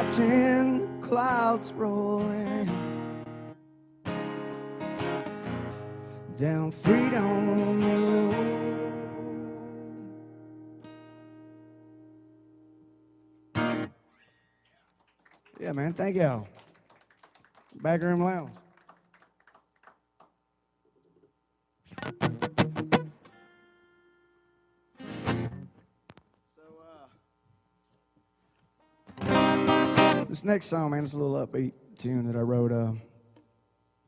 watching the clouds rolling down Freedom Road. Yeah, man, thank y'all. Backroom Lounge. This next song, man, it's a little upbeat tune that I wrote.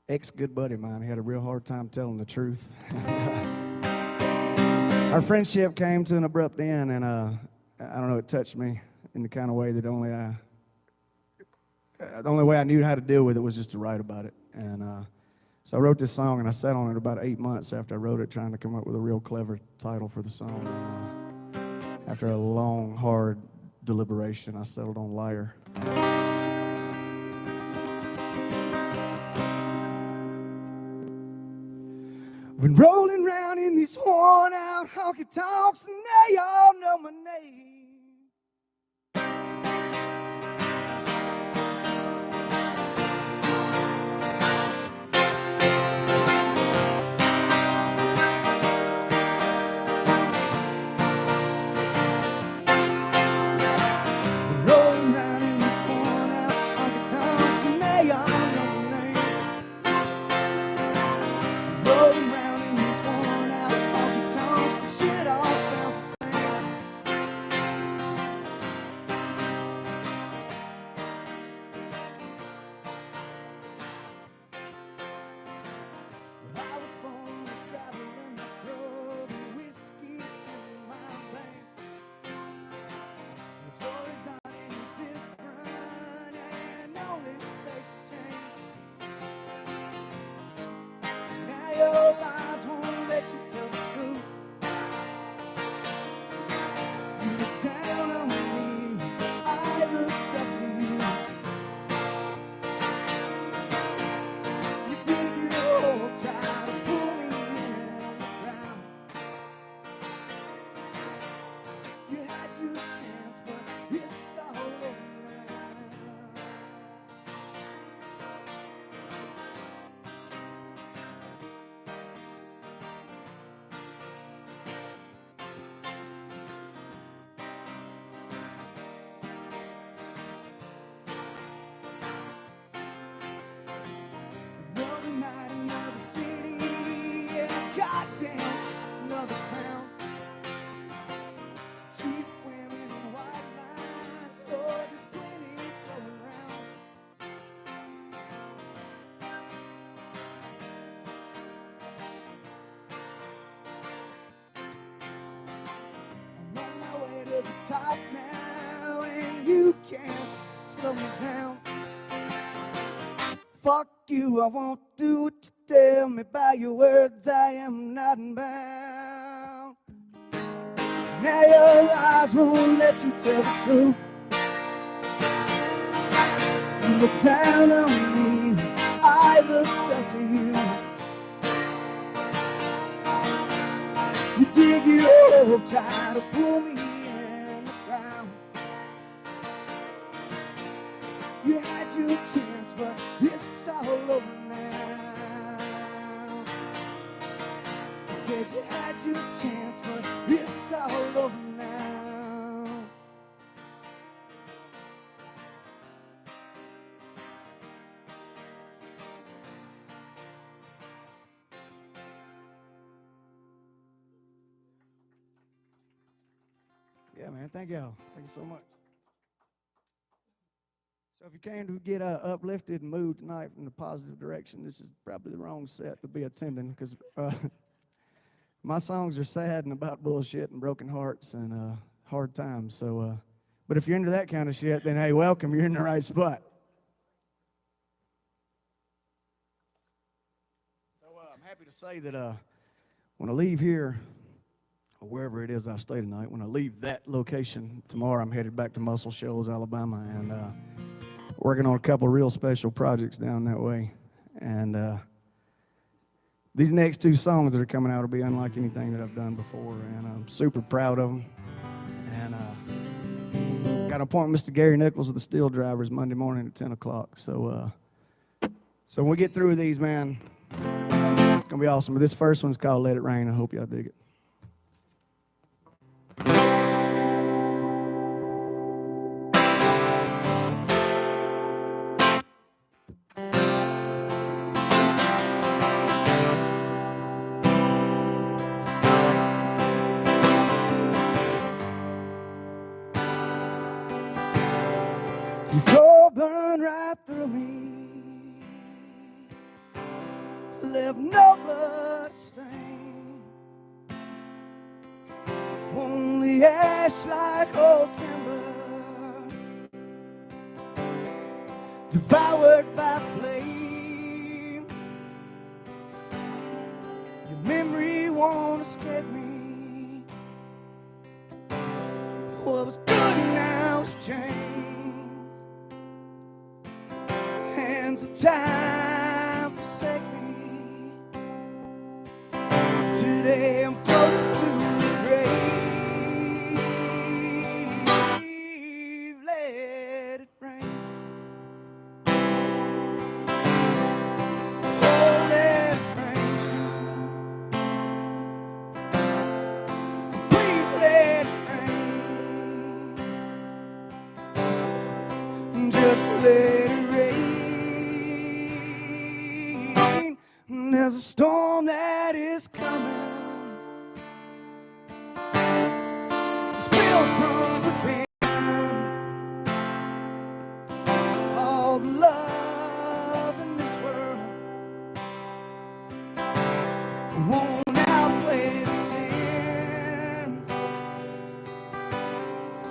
Ex-good buddy of mine, he had a real hard time telling the truth. Our friendship came to an abrupt end, and I don't know, it touched me in the kind of way that the only way I knew how to deal with it was just to write about it. And so I wrote this song, and I sat on it about 8 months after I wrote it, trying to come up with a real clever title for the song. And, after a long, hard deliberation, I settled on Liar. Been rolling around in these worn-out honky-tonks, and they all know my name. Top now, and you can't slow me down. Fuck you, I won't do what you tell me. By your words, I am not bound. Now your lies won't let you tell the truth. You look down on me, I look up to you. You dig your hole, try to pull me. You had your chance, but it's all over now. I said you had your chance, but it's all over now. Yeah, man, thank y'all. Thank you so much. So if you came to get uplifted and moved tonight from the positive direction, this is probably the wrong set to be attending, because my songs are sad and about bullshit and broken hearts and hard times. So, but if you're into that kind of shit, then hey, welcome. You're in the right spot. So I'm happy to say that when I leave here, or wherever it is I stay tonight, when I leave that location tomorrow, I'm headed back to Muscle Shoals, Alabama, and working on a couple real special projects down that way. And these next two songs that are coming out will be unlike anything that I've done before, and I'm super proud of them. And got got an appointment with Mr. Gary Nichols with the Steel Drivers Monday morning at 10 o'clock. So when we get through with these, man, it's going to be awesome. But this first one's called Let It Rain. I hope y'all dig it. You cold burn right through me, left no blood stain, only ash like old timber, devoured by flame. Your memory won't escape me. What was good now is changed. Hands of time forsake me. Today I'm closer to the grave. Let it rain. Oh, let it rain. Please let it rain. Just let it rain. There's a storm that is coming. It's built from within. All the love in this world won't outplay the sin.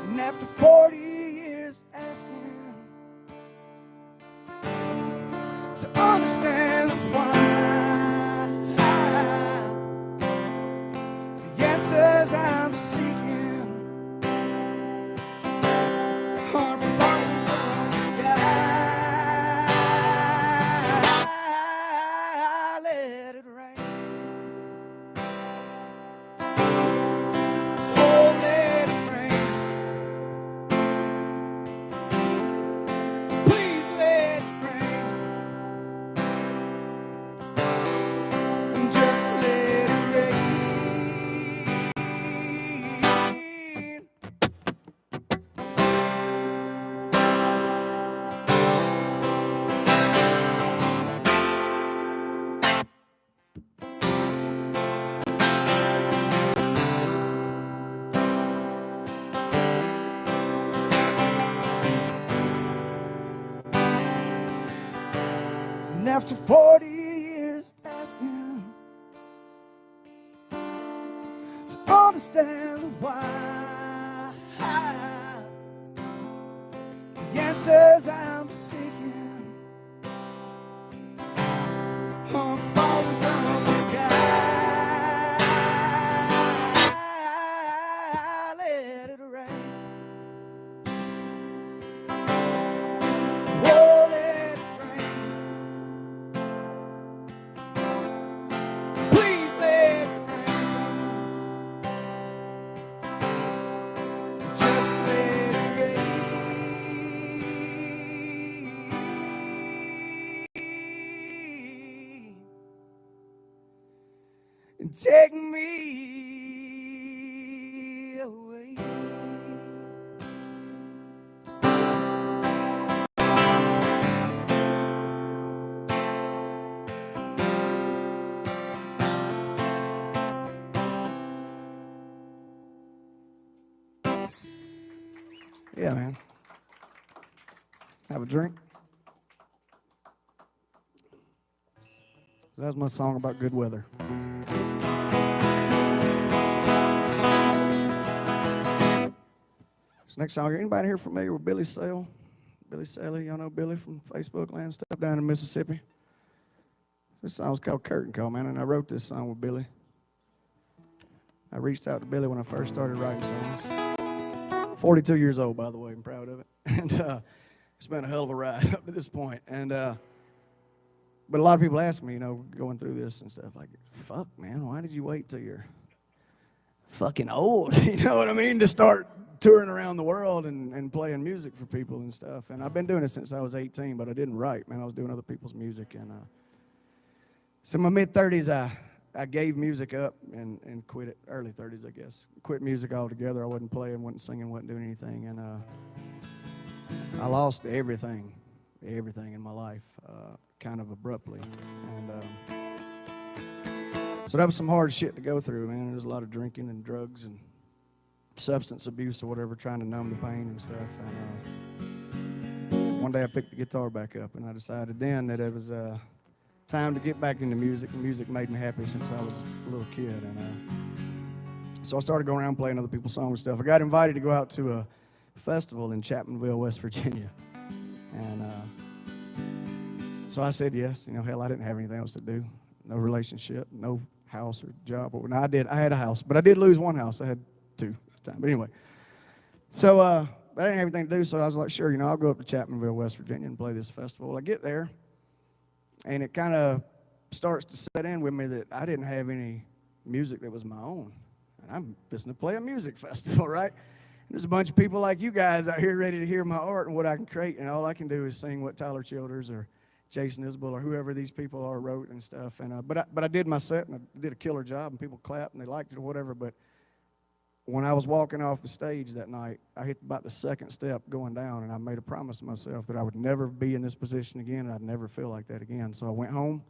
And after 40 years asking to understand why, answers I'm seeking are falling from the sky. Let it rain. Oh, let it rain. Please let it rain. And just let it rain. And after 40 years asking to understand why, the answers I'm seeking are falling from the sky. Let it rain. Oh, let it rain. Please let it rain. Just let it rain. And take me away. Yeah, man. Have a drink. That's my song about good weather. This next song, anybody here familiar with Billy Sale? Billy Sale, y'all know Billy from Facebook land stuff down in Mississippi? This song's called Curtain Call, man, and I wrote this song with Billy. I reached out to Billy when I first started writing songs. 42 years old, by the way. I'm proud of it. And it's been a hell of a ride up to this point. And but a lot of people ask me, you know, going through this and stuff, like, fuck, man, why did you wait till you're fucking old? You know what I mean? To start touring around the world and playing music for people and stuff. And I've been doing it since I was 18, but I didn't write, man. I was doing other people's music. And so in my mid-30s, I gave music up and quit it. Early 30s, I guess. Quit music altogether. I wasn't playing, wasn't singing, wasn't doing anything. And I lost everything in my life, kind of abruptly. And so that was some hard shit to go through, man. There was a lot of drinking and drugs and substance abuse or whatever, trying to numb the pain and stuff. And one day I picked the guitar back up, and I decided then that it was time to get back into music. And music made me happy since I was a little kid. And so I started going around playing other people's songs and stuff. I got invited to go out to a festival in Chapmanville, West Virginia. And so I said yes. You know, hell, I didn't have anything else to do. No relationship, no house or job. No, I had a house, but I did lose one house. I had two at the time. But anyway, so I didn't have anything to do, so I was like, sure, you know, I'll go up to Chapmanville, West Virginia and play this festival. I get there, and it kind of starts to set in with me that I didn't have any music that was my own. And I'm fixing to play a music festival, right? And there's a bunch of people like you guys out here ready to hear my art and what I can create, and all I can do is sing what Tyler Childers or Jason Isbell or whoever these people are wrote and stuff. And but I did my set, and I did a killer job, and people clapped, and they liked it or whatever. But when I was walking off the stage that night, I hit about the second step going down, and I made a promise to myself that I would never be in this position again, and I'd never feel like that again. So I went home,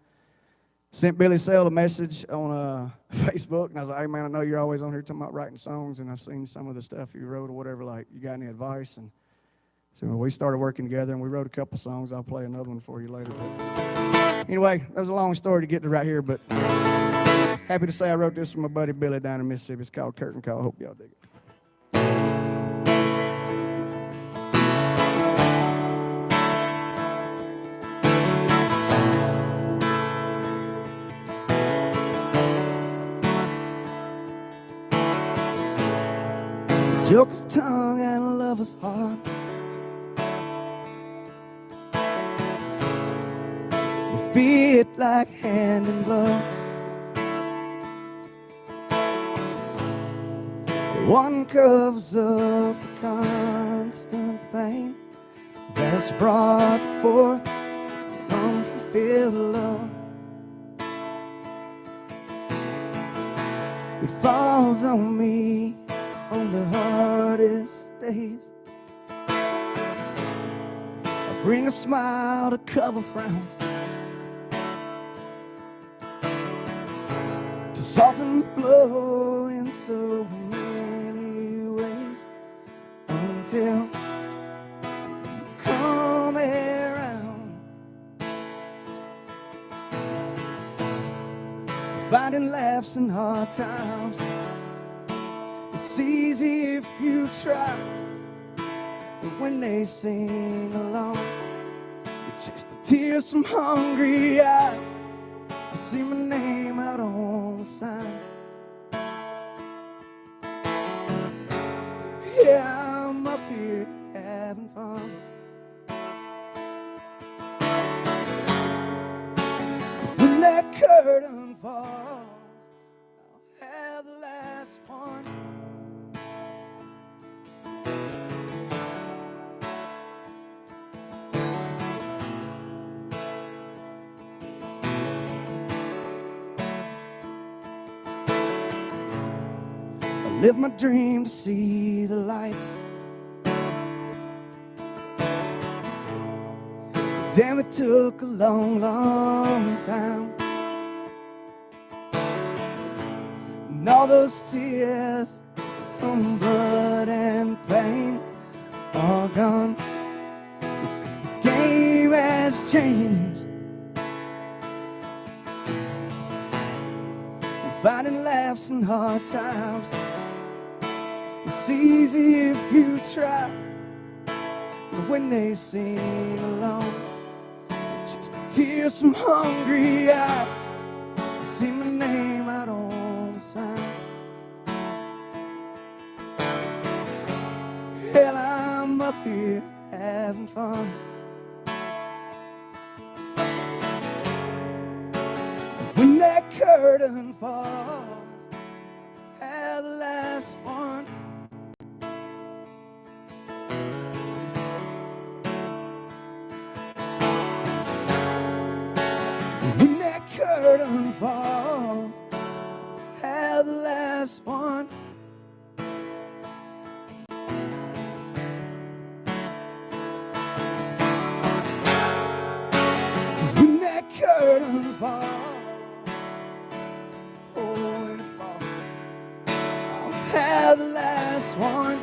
sent Billy Sale a message on Facebook, and I was like, hey, man, I know you're always on here talking about writing songs, and I've seen some of the stuff you wrote or whatever. Like, you got any advice? And so we started working together, and we wrote a couple songs. I'll play another one for you later. But anyway, that was a long story to get to right here, but happy to say I wrote this with my buddy Billy down in Mississippi. It's called Curtain Call. Hope y'all dig it. Joker's tongue and a lover's heart, they fit like hand in glove. One covers up the constant pain that's brought forth unfulfilled love. It falls on me on the hardest days. I bring a smile to cover frowns, to soften the blow in so many ways, until you come around. Finding laughs in hard times, it's easy if you try, but when they sing along, it's just the tears from hungry eyes. You see my name out on the sign. Yeah, I'm up here having fun. When that curtain falls, I'll have the last one. Live my dream to see the lights. Damn, it took a long, long time. And all those tears from blood and pain are gone, because the game has changed. And finding laughs in hard times, it's easy if you try, but when they sing along, it's just the tears from hungry eyes. You see my name out on the sign. Hell, I'm up here having fun. When that curtain falls, have the last one. curtain falls, have the last one. When that curtain falls, oh, when it falls, I'll have the last one.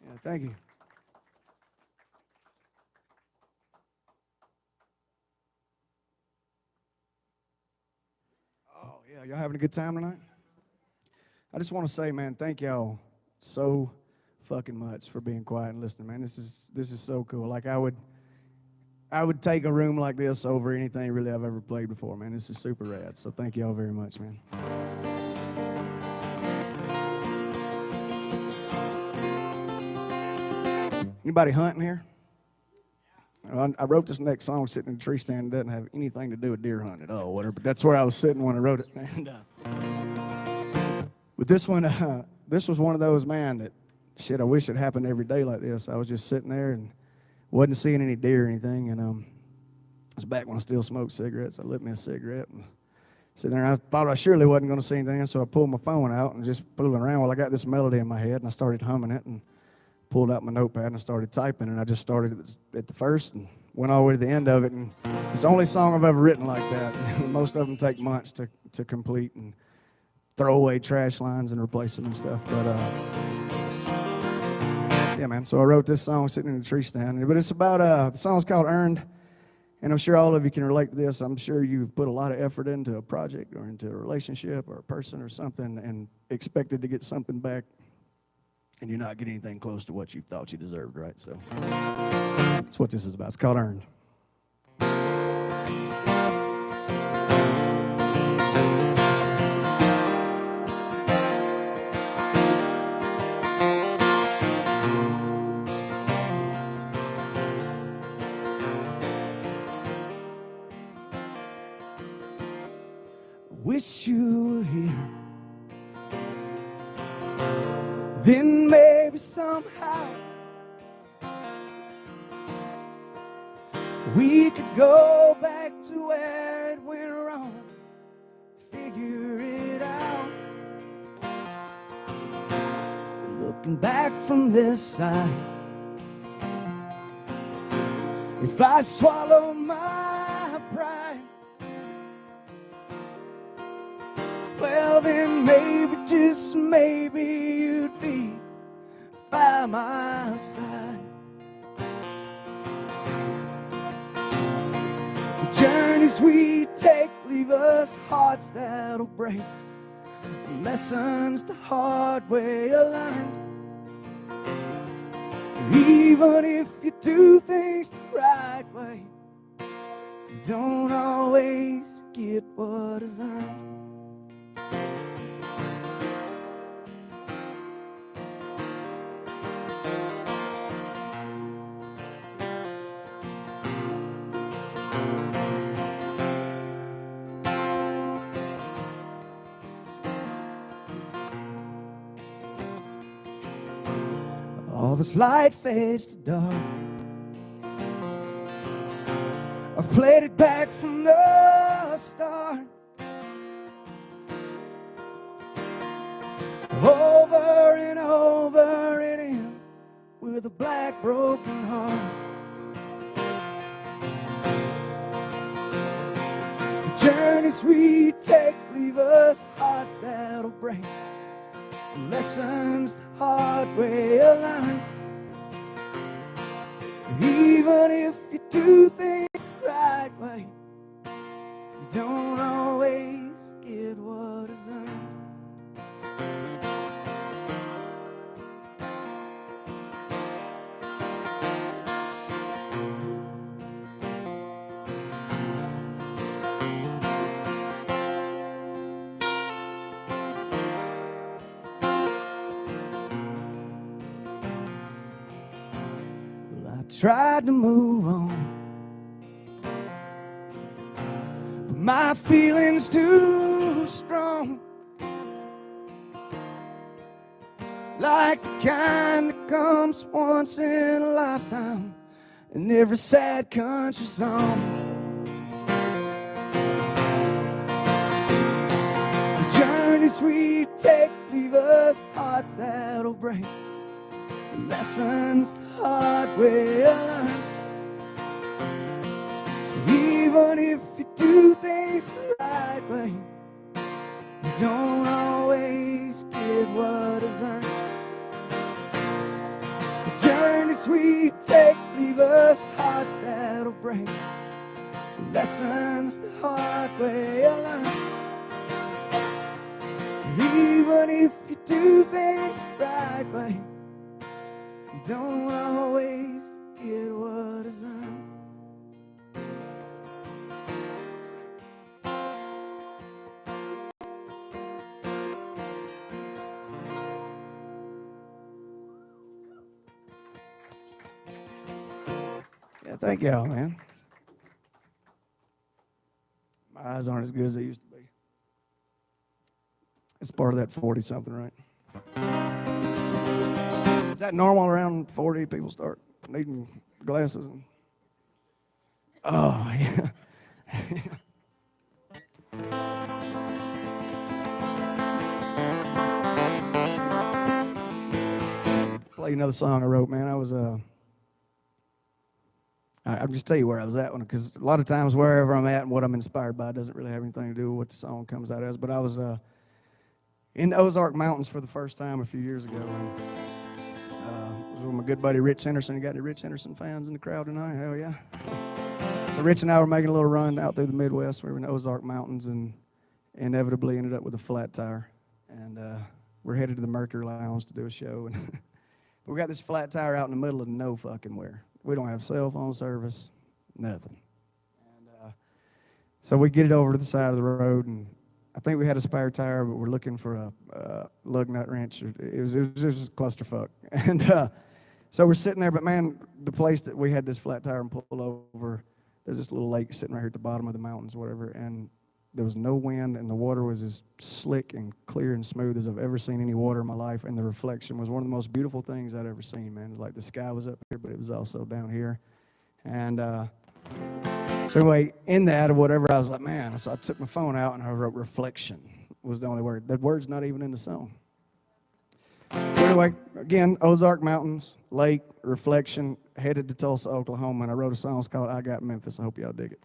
Yeah, thank you. Oh, yeah, y'all having a good time tonight? I just want to say, man, thank y'all so fucking much for being quiet and listening, man. This is so cool. Like I would take a room like this over anything really I've ever played before, man. This is super rad. So thank y'all very much, man. Anybody hunting here? I wrote this next song sitting in a tree stand. It doesn't have anything to do with deer hunting at all, whatever. But that's where I was sitting when I wrote it. And, but this one, this was one of those, man, that shit, I wish it happened every day like this. I was just sitting there and wasn't seeing any deer or anything. And it was back when I still smoked cigarettes. I lit me a cigarette and sitting there. And I thought I surely wasn't going to see anything. So I pulled my phone out and just fooling around. Well, I got this melody in my head and I started humming it and pulled out my notepad and I started typing. And I just started at the first and went all the way to the end of it. And it's the only song I've ever written like that. Most of them take months to complete and throw away trash lines and replace them and stuff. But yeah, man. So I wrote this song sitting in a tree stand. But it's about the song's called "Earned," and I'm sure all of you can relate to this. I'm sure you've put a lot of effort into a project or into a relationship or a person or something, and expected to get something back, and you're not getting anything close to what you thought you deserved, right? So that's what this is about. It's called "Earned." Wish you were here, then maybe somehow we could go back to where it went wrong, figure it out. Looking back from this side, if I swallow my pride, well, then maybe, just maybe, you'd be by my side. The journeys we take leave us hearts that'll break, lessons the hard way you learn. Even if you do things the right way, you don't always get what is earned. All this light fades to dark. I've played it back from the start. Over and over it ends with a black broken heart. The journeys we take leave us hearts that'll break, lessons the hard way you learn. Even if you do things the right way, you don't always get what is earned. Tried to move on, but my feelings too strong, like the kind that comes once in a lifetime, and every sad country song. The journeys we take leave us hearts that'll break, lessons the hard way learn. Even if you do things the right way, you don't always get what is earned. The journeys we take leave us hearts that'll break, lessons the hard way learn. Even if you do things the right way, you don't always get what is earned. Yeah, thank y'all, man. My eyes aren't as good as they used to be. It's part of that 40-something, right? Is that normal around 40? People start needing glasses. Oh, yeah. Play another song I wrote, man. I'll just tell you where I was at, because a lot of times wherever I'm at and what I'm inspired by doesn't really have anything to do with what the song comes out as. But I was in the Ozark Mountains for the first time a few years ago. And, was with my good buddy Rich Henderson. You got any Rich Henderson fans in the crowd tonight? Hell yeah. So Rich and I were making a little run out through the Midwest. We were in the Ozark Mountains and inevitably ended up with a flat tire. And we're headed to the Mercury Lounge to do a show. And we got this flat tire out in the middle of no fucking where. We don't have cell phone service, nothing. And so we get it over to the side of the road, and I think we had a spare tire, but we're looking for a lug nut wrench. It was just a clusterfuck. And so we're sitting there, but man, the place that we had this flat tire and pull over, there's this little lake sitting right here at the bottom of the mountains, whatever, and there was no wind, and the water was as slick and clear and smooth as I've ever seen any water in my life, and the reflection was one of the most beautiful things I'd ever seen, man. Like the sky was up here, but it was also down here. And so anyway, in that or whatever, I was like, man, so I took my phone out and I wrote reflection was the only word. That word's not even in the song. So anyway, again, Ozark Mountains, lake, reflection, headed to Tulsa, Oklahoma, and I wrote a song called I Got Memphis. I hope y'all dig it.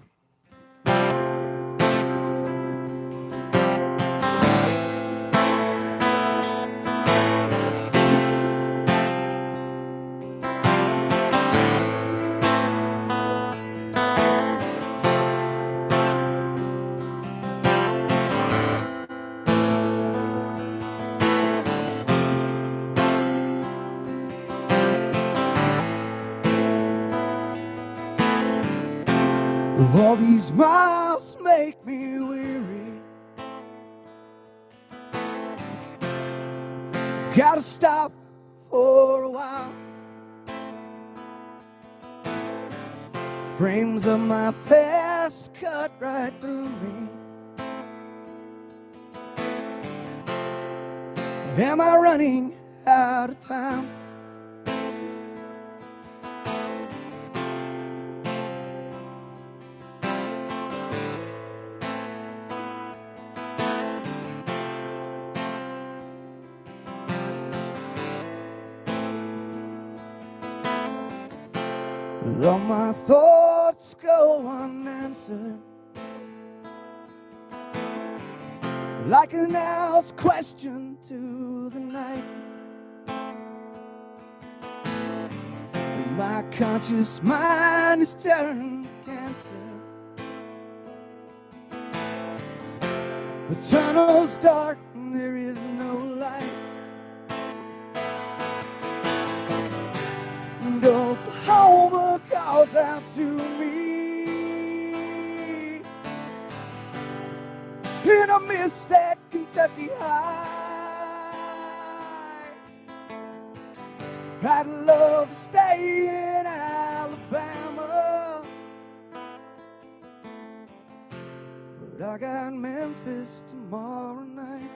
All these miles make me weary. Gotta stop for a while. Frames of my past cut right through me. Am I running out of time? All my thoughts go unanswered, like an owl's question to the night. My conscious mind is turning cancer. The tunnel's dark and there is no light. And Oklahoma calls out to me, and I miss that Kentucky high. I'd love to stay in Alabama, but I got Memphis tomorrow night.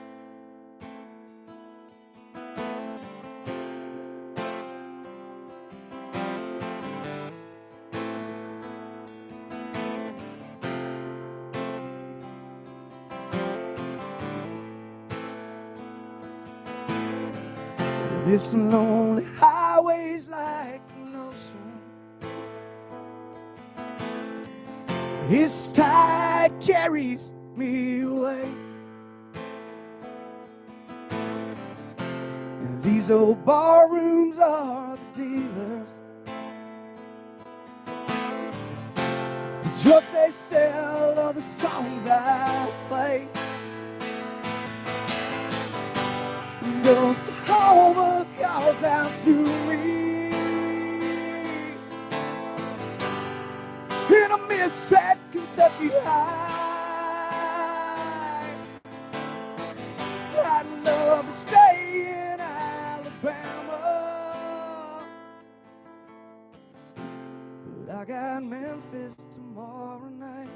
This lonely highway's like an ocean. Its tide carries me away. And these old bar rooms are the dealers. The drugs they sell are the songs I play. And Oklahoma calls out to me, and I miss that Kentucky high. I'd love to stay in Alabama, but I got Memphis tomorrow night.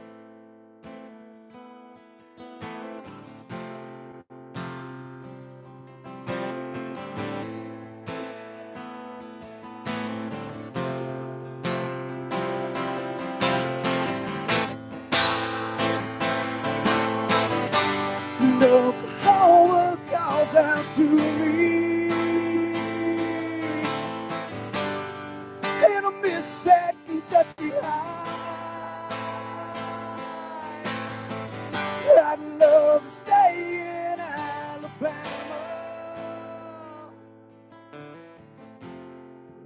Oklahoma calls out to me, and I miss that Kentucky high. I'd love to stay in Alabama,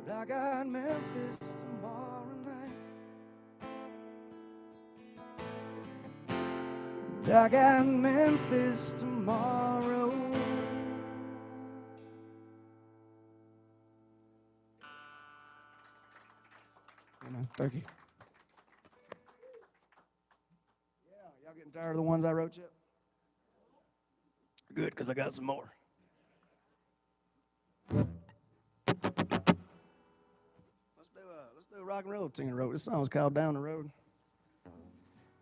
but I got Memphis tomorrow night. I got Memphis tomorrow. Thank you. Yeah, y'all getting tired of the ones I wrote yet? Good, because I got some more. Let's do a rock and roll Tina wrote. This song's called Down the Road.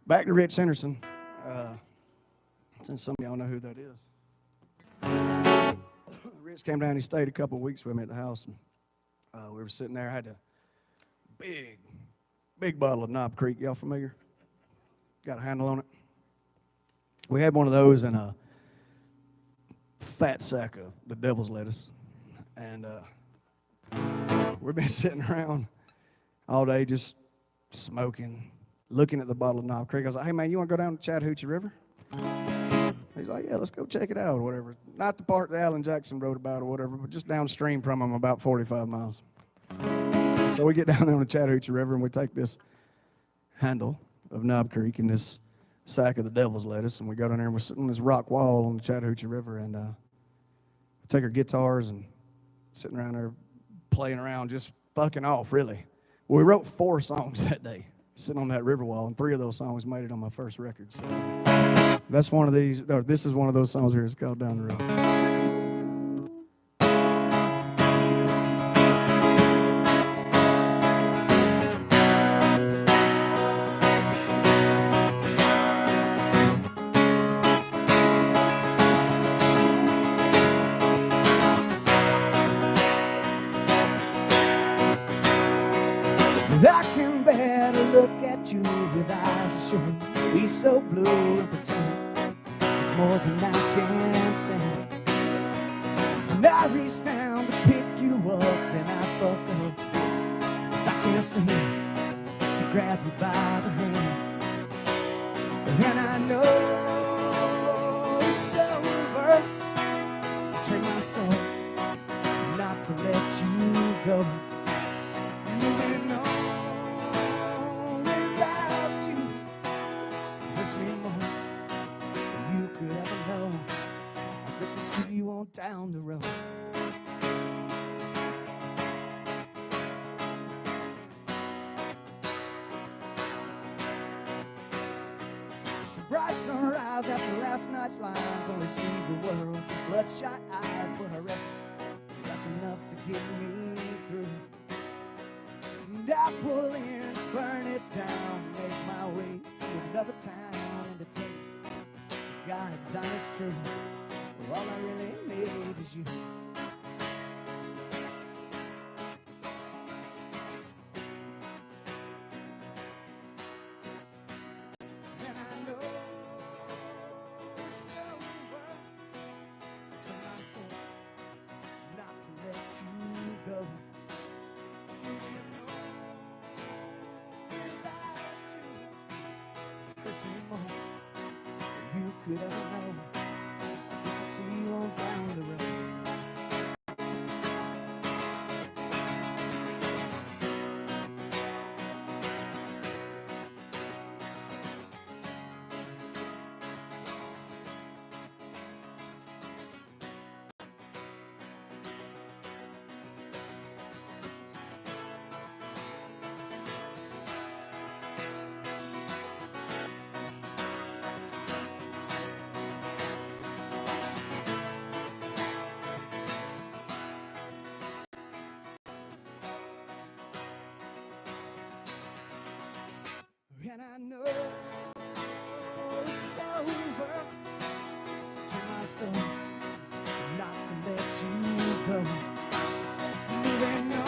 Back to Rich Henderson. Since some of y'all know who that is. Rich came down, he stayed a couple of weeks with me at the house. And, we were sitting there, I had a big bottle of Knob Creek. Y'all familiar? Got a handle on it. We had one of those and a fat sack of the devil's lettuce. And we've been sitting around all day just smoking, looking at the bottle of Knob Creek. I was like, hey, man, you want to go down to Chattahoochee River? He's like, yeah, let's go check it out or whatever. Not the part that Alan Jackson wrote about or whatever, but just downstream from him about 45 miles. So we get down there on the Chattahoochee River and we take this handle of Knob Creek and this sack of the devil's lettuce, and we go down there and we're sitting on this rock wall on the Chattahoochee River, and we take our guitars and sitting around there playing around, just fucking off, really. Well, we wrote 4 songs that day sitting on that river wall, and 3 of those songs made it on my first record. So that's one of these, or this is one of those songs here. It's called Down the Road. I can bear to look at you with eyes that shouldn't be so blue and pretend it's more than I can stand. And I reach down to pick you up, then I fuck up, 'cause I can't seem to grab you by the hand. And I know it's over. I train my soul not to let you go. Moving on. See you on down the road. The bright sunrise after last night's lines only see the world with bloodshot eyes, but I reckon that's enough to get me through. And I pull in, burn it down, make my way to another town and to take God's honest truth. All I really need is you. And I know it's over. Try my soul not to let could ever know, just to see you on down the road. And I know it's over to my soul not to let you go. Moving on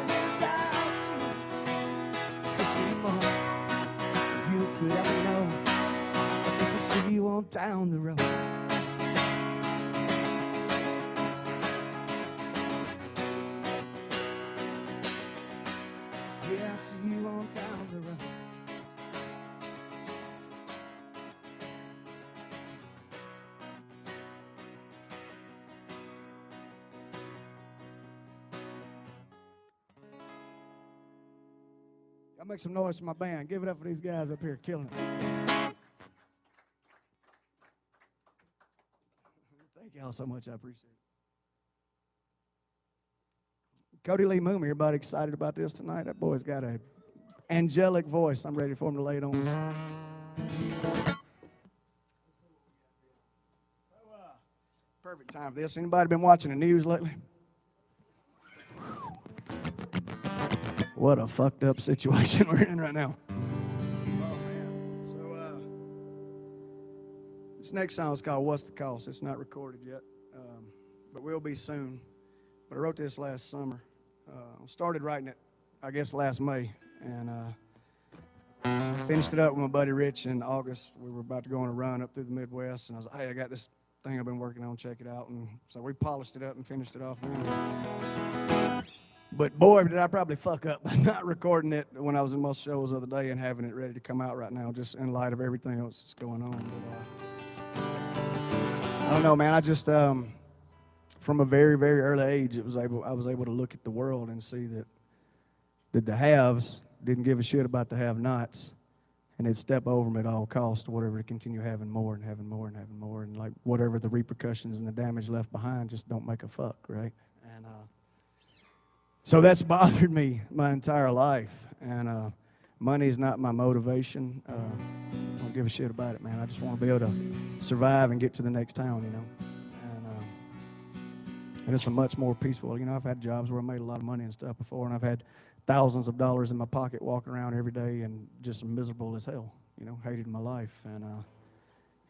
without you, it's me more you could ever know. Just to see you on down the road. Yeah, I see you on down the road. Y'all make some noise for my band. Give it up for these guys up here killing it. Thank y'all so much. I appreciate it. Cody Moomey, everybody excited about this tonight? That boy's got an angelic voice. I'm ready for him to lay it on. Perfect time for this. Anybody been watching the news lately? What a fucked up situation we're in right now. Oh, man. So, this next song is called What's the Cost? It's not recorded yet, but will be soon. But I wrote this last summer. Started writing it, I guess, last May, and finished it up with my buddy Rich in August. We were about to go on a run up through the Midwest, and I was like, hey, I got this thing I've been working on, check it out. And so we polished it up and finished it off. But boy, did I probably fuck up by not recording it when I was in most shows the other day and having it ready to come out right now, just in light of everything else that's going on. But, I don't know, man. I just... from a very, very early age, I was able to look at the world and see that the haves didn't give a shit about the have-nots, and they'd step over them at all costs to whatever to continue having more and having more and having more, and like whatever the repercussions and the damage left behind just don't make a fuck, right? And so that's bothered me my entire life, and money is not my motivation. I don't give a shit about it, man. I just want to be able to survive and get to the next town, you know. And it's a much more peaceful, you know, I've had jobs where I made a lot of money and stuff before, and I've had thousands of dollars in my pocket walking around every day and just miserable as hell, you know, hated my life. And,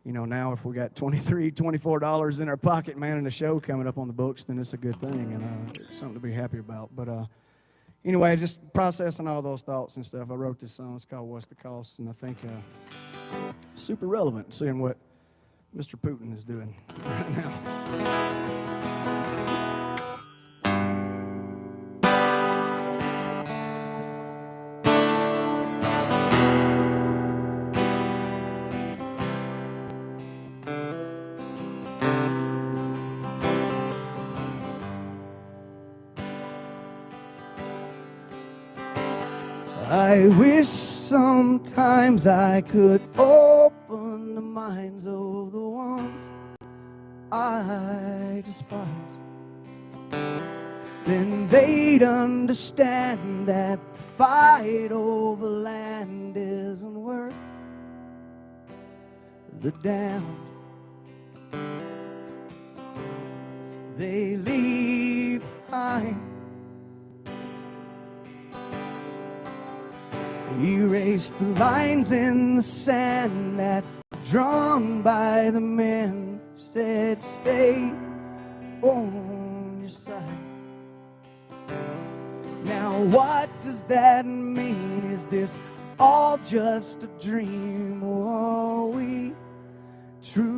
you know, now if we got $23, $24 in our pocket, man, and a show coming up on the books, then it's a good thing, and it's something to be happy about. But anyway, just processing all those thoughts and stuff, I wrote this song. It's called What's the Cost? And I think super relevant, seeing what Mr. Putin is doing right now. I wish sometimes I could open the minds of the ones I despise. Then they'd understand that the fight over land isn't worth the damn they leave behind. Erase the lines in the sand that drawn by the men who said stay on your side. Now what does that mean? Is this all just a dream, or are we truly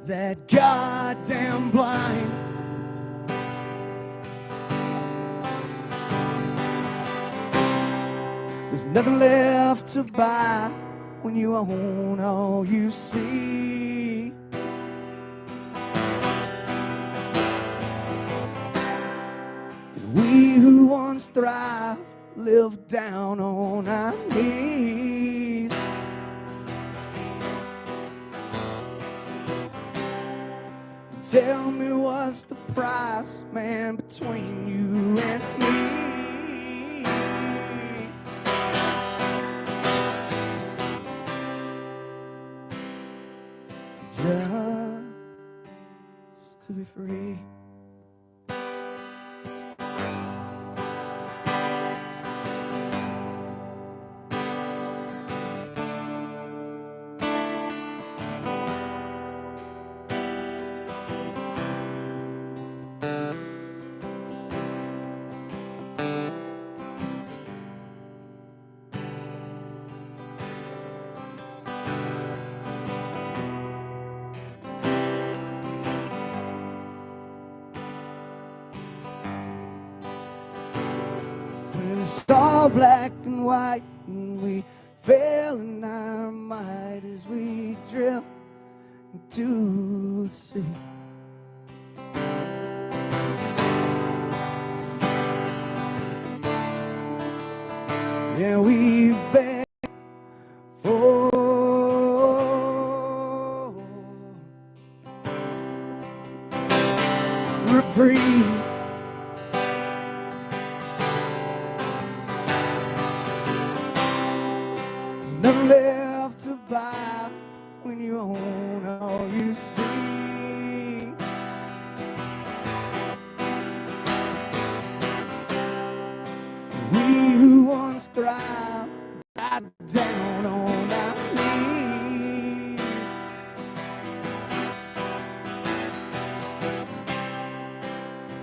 that goddamn blind? There's nothing left to buy when you own all you see. And we who once thrived live down on our knees. Tell me what's the price, man, between you and me? Just to be free. It's all black and white, and we fail in our might as we drift into the sea. Yeah, we beg for reprieve. Nothing left to buy when you own all you see. We who once thrived got down on our knees.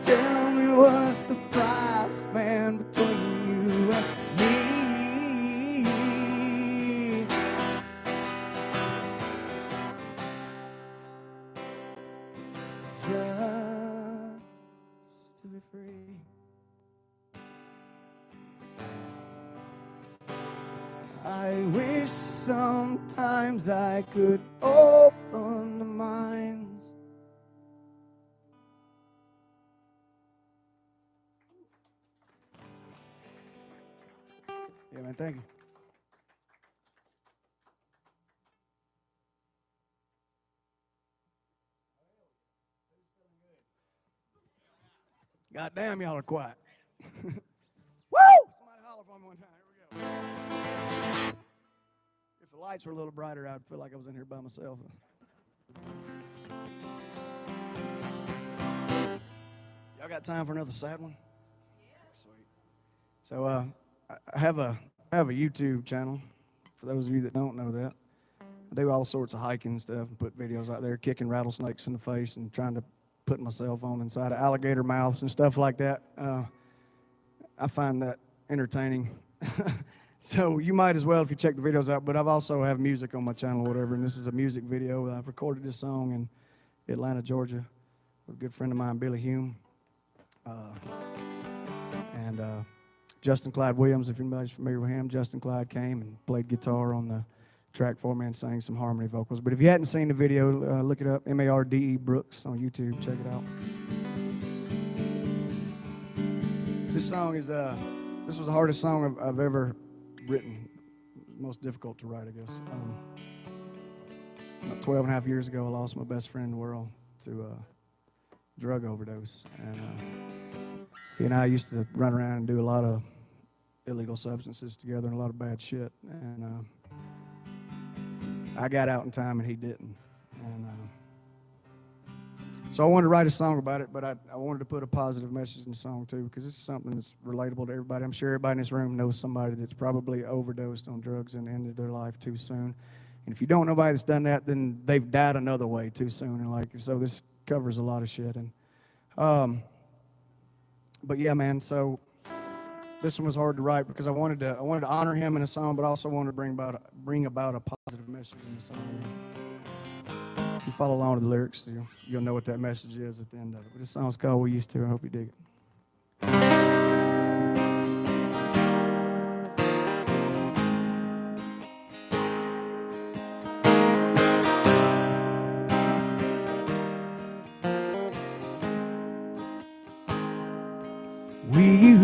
Tell me what's the price, man, between you and me? Just to be free. I wish sometimes I could open the minds. Yeah, man, thank you. God damn, y'all are quiet. Woo! Somebody holler for me one time. Here we go. If the lights were a little brighter, I'd feel like I was in here by myself. Y'all got time for another sad one? Yeah. Sweet. So I have a YouTube channel. For those of you that don't know that, I do all sorts of hiking stuff and put videos out there, kicking rattlesnakes in the face and trying to put my cell phone inside of alligator mouths and stuff like that. I find that entertaining. So you might as well if you check the videos out, but I've also have music on my channel or whatever, and this is a music video. I've recorded this song in Atlanta, Georgia with a good friend of mine, Billy Hume. And Justin Clyde Williams, if anybody's familiar with him, Justin Clyde came and played guitar on the track for me and sang some harmony vocals. But if you hadn't seen the video, look it up, Marde Brooks on YouTube. Check it out. This song is, this was the hardest song I've ever written. Most difficult to write, I guess. About 12 and a half years ago, I lost my best friend in the world to a drug overdose. And he and I used to run around and do a lot of illegal substances together and a lot of bad shit. And I got out in time and he didn't. And so I wanted to write a song about it, but I wanted to put a positive message in the song too, because this is something that's relatable to everybody. I'm sure everybody in this room knows somebody that's probably overdosed on drugs and ended their life too soon. And if you don't know anybody that's done that, then they've died another way too soon. And so this covers a lot of shit. And but yeah, man. So this one was hard to write because I wanted to honor him in a song, but also wanted to bring about a positive message in the song. If you follow along with the lyrics, you'll know what that message is at the end of it. But this song's called "We Used To." I hope you dig it.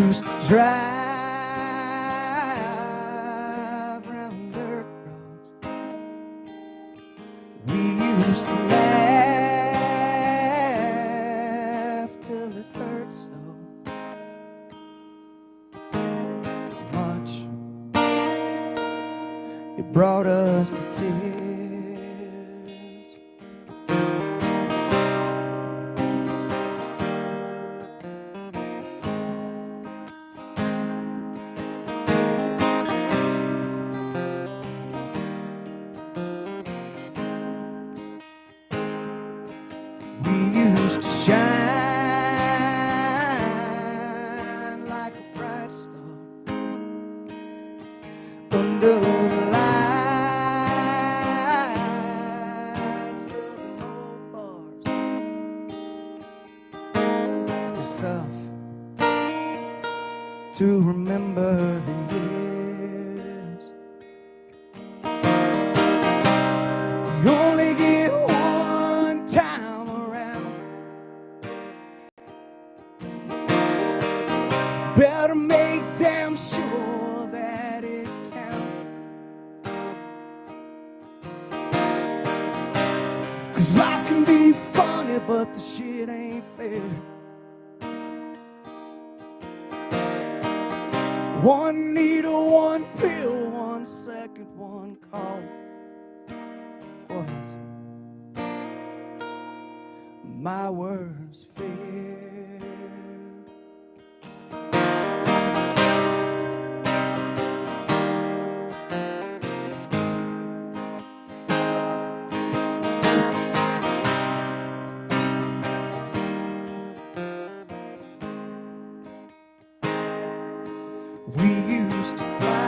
used to drive round dirt roads. We used to laugh till it hurt so much. It brought us to tears. We used to shine like a bright star under the lights of the old bars. It's tough to remember the years. You only get one time around. Better make damn sure that it counts. 'Cause life can be funny, but the shit ain't fair. One needle, one pill, 1 second, 1 call was my worst fear. We used to fly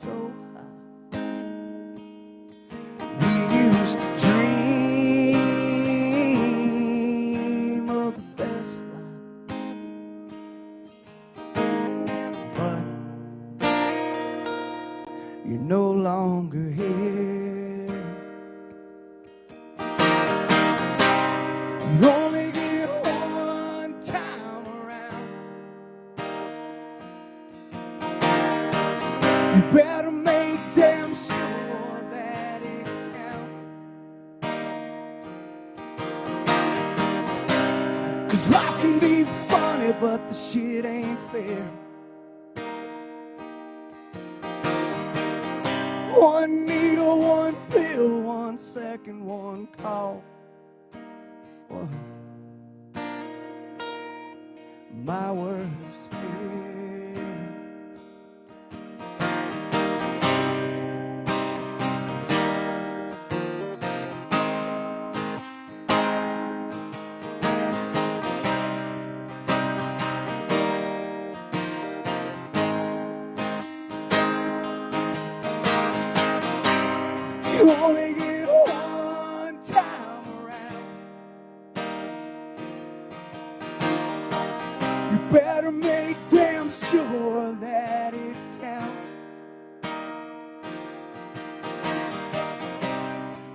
so high. We used to dream of the best life. But you're no longer here. You only get one time around. You better make damn sure that it counts. 'Cause life can be funny, but the shit ain't fair. One needle, one pill, 1 second, 1 call was my worst fear. You only get one time around. You better make damn sure that it counts.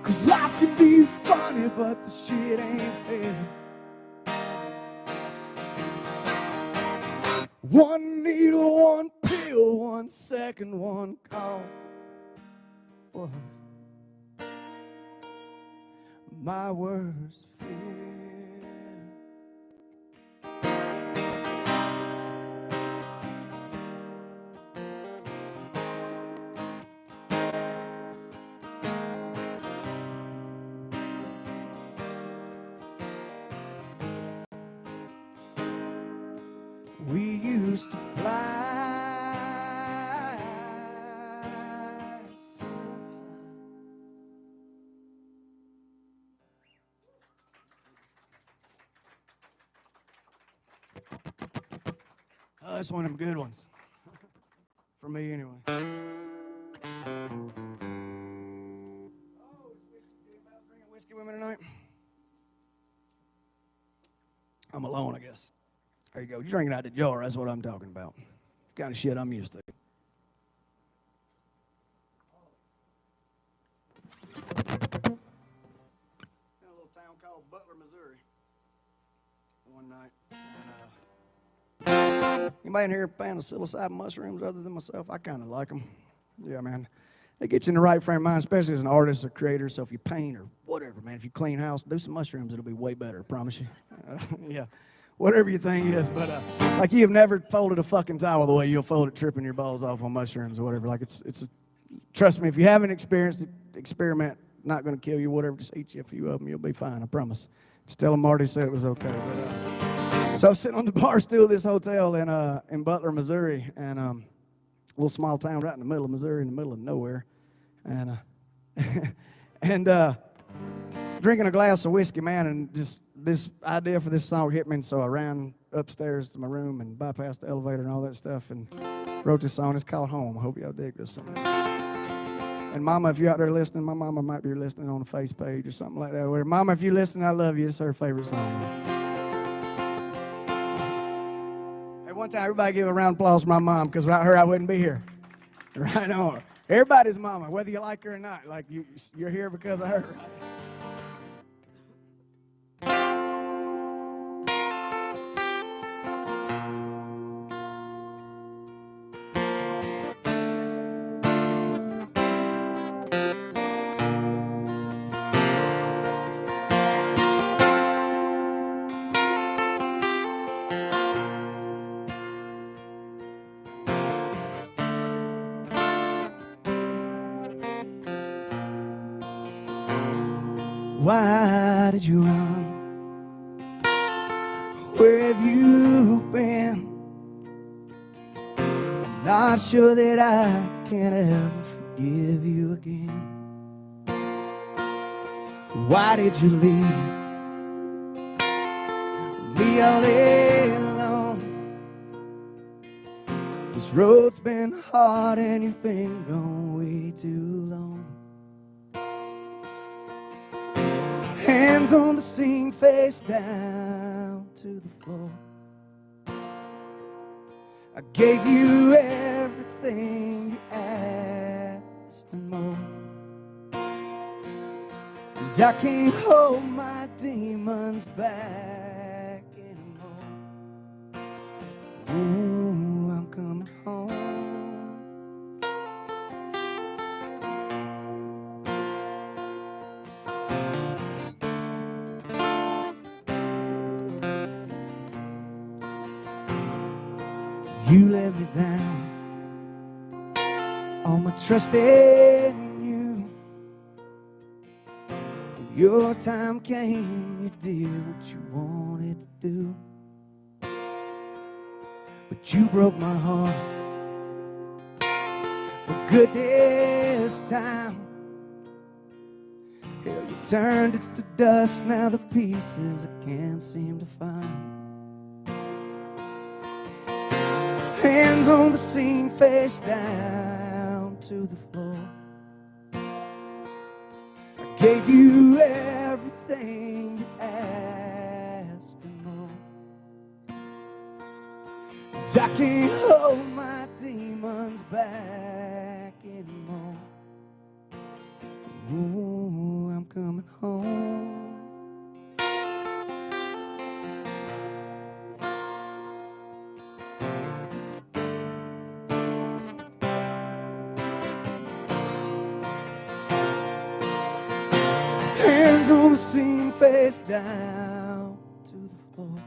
'Cause life can be funny, but the shit ain't fair. One needle, one pill, 1 second, 1 call was my worst fear. We used to fly so high. That's one of them good ones. For me, anyway. Drinking whiskey with me tonight? I'm alone, I guess. There you go. You're drinking out the jar. That's what I'm talking about. It's the kind of shit I'm used to. In a little town called Butler, Missouri. one night. Anybody in here a fan of psilocybin mushrooms other than myself? I kind of like them. Yeah, man. They get you in the right frame of mind, especially as an artist or creator. So if you paint or whatever, man, if you clean house, do some mushrooms. It'll be way better, I promise you. Yeah. Whatever your thing is. But like you have never folded a fucking towel the way you'll fold it tripping your balls off on mushrooms or whatever. Like trust me, if you haven't experienced it, experiment. Not going to kill you, whatever. Just eat you a few of them. You'll be fine, I promise. Just tell them Marty said it was okay. But, so I was sitting on the bar stool at this hotel in Butler, Missouri, and a little small town right in the middle of Missouri, in the middle of nowhere, and drinking a glass of whiskey, man, and just this idea for this song hit me, and so I ran upstairs to my room and bypassed the elevator and all that stuff, and wrote this song. It's called Home. I hope y'all dig this song. And Mama, if you're out there listening, my mama might be listening on the face page or something like that. Or, Mama, if you're listening, I love you. It's her favorite song. Hey, one time, everybody give a round of applause for my mom, because without her, I wouldn't be here. Right on. Everybody's mama, whether you like her or not. Like, you're here because of her, right? Why did you run? Where have you been? I'm not sure that I can ever forgive you again. Why did you leave me all alone? This road's been hard and you've been gone way too long. Hands on the sink, face down to the floor. I gave you everything you asked and more. And I can't hold my demons back anymore. Ooh, I'm coming home. You let me down, all my trust in you. When your time came, you did what you wanted to do. But you broke my heart for good this time. Hell, you turned it to dust, now the pieces I can't seem to find. Hands on the sink, face down to the floor. I gave you everything you asked and more. 'Cause I can't hold my demons back anymore. Ooh, I'm coming home. Hands on the sink, face down to the floor.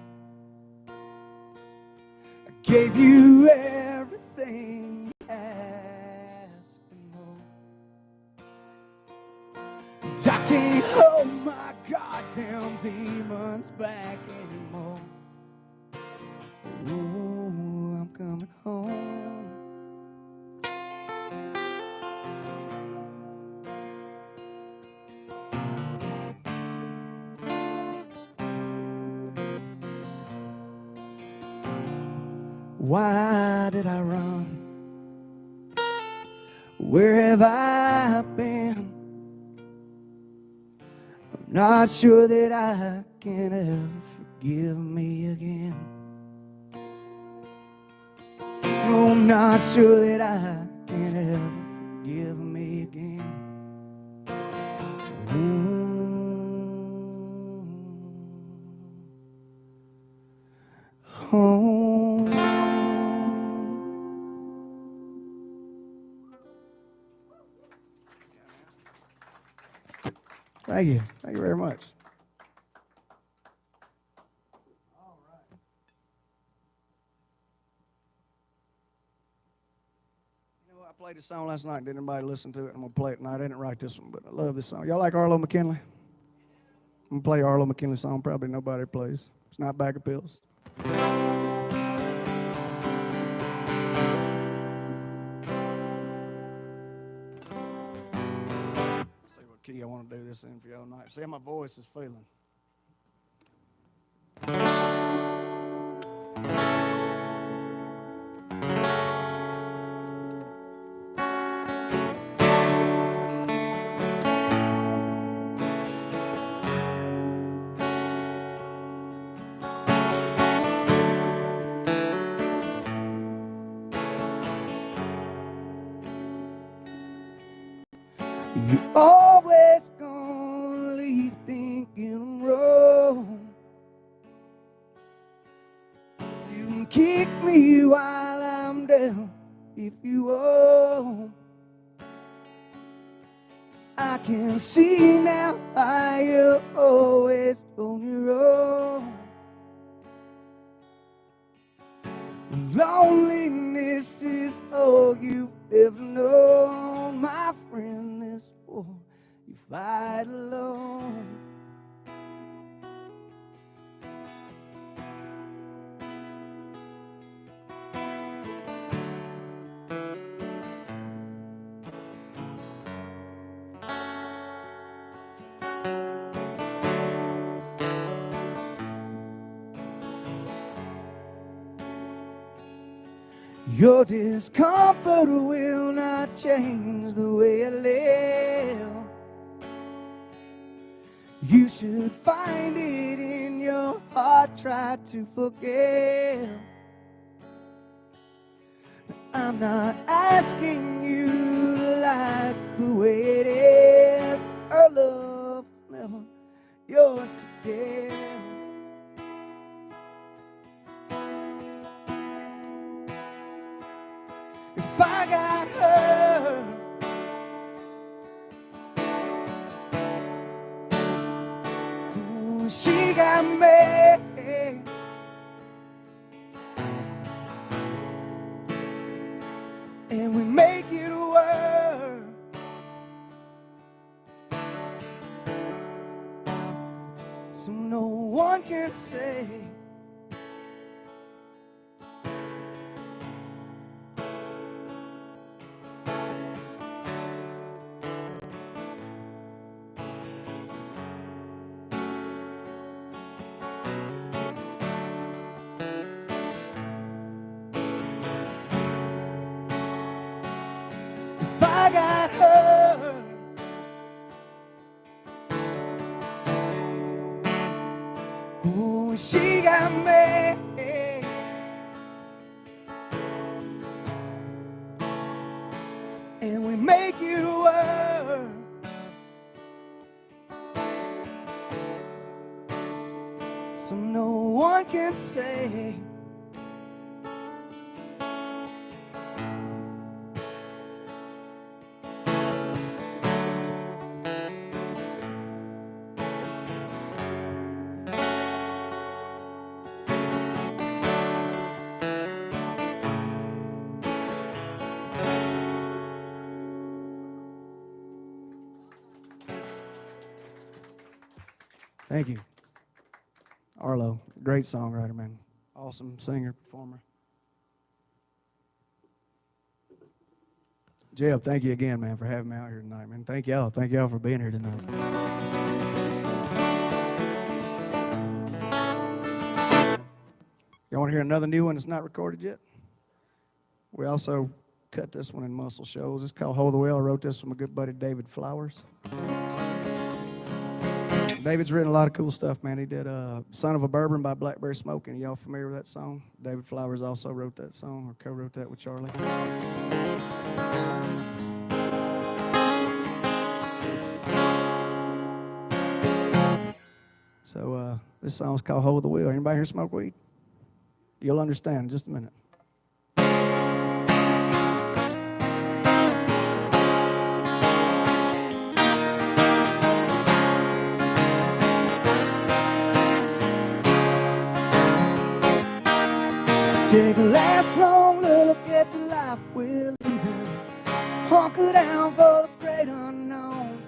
I gave you everything you asked and more. And I can't hold my goddamn demons back anymore. Ooh, I'm coming home. Why did I run? Where have I been? I'm not sure that I can ever forgive me again. No, I'm not sure that I can ever forgive me again. Thank you. Thank you very much. All right. You know, I played this song last night. Didn't anybody listen to it? I'm going to play it tonight. I didn't write this one, but I love this song. Y'all like Arlo McKinley? I'm going to play Arlo McKinley song probably nobody plays. It's not Bag of Pills. Let's see what key I want to do this in for y'all tonight. See how my voice is feeling. You always gonna leave thinking I'm wrong. You can kick me while I'm down if you want. I can see now why you're always on your own. Loneliness is all you've ever known, my friend. This war you fight alone. Your discomfort will not change the way I live. You should find it in your heart, try to forget. I'm not asking you to like the way it is. Our love's never yours to give. If I got her, ooh, she got me, and we make it work. So no one can say I got her. Ooh, she got me. And we make it work. So no one can say Thank you. Arlo, great songwriter, man. Awesome singer, performer. Jeb, thank you again, man, for having me out here tonight, man. Thank y'all. Thank y'all for being here tonight. Y'all want to hear another new one that's not recorded yet? We also cut this one in Muscle Shoals. It's called Hold the Wheel. I wrote this from my good buddy David Flowers. David's written a lot of cool stuff, man. He did Son of a Bourbon by Blackberry Smoke. And y'all familiar with that song? David Flowers also wrote that song, or co-wrote that with Charlie. So this song's called Hold the Wheel. Anybody here smoke weed? You'll understand in just a minute. Take a last long look at the life we're living. Hunker down for the great unknown.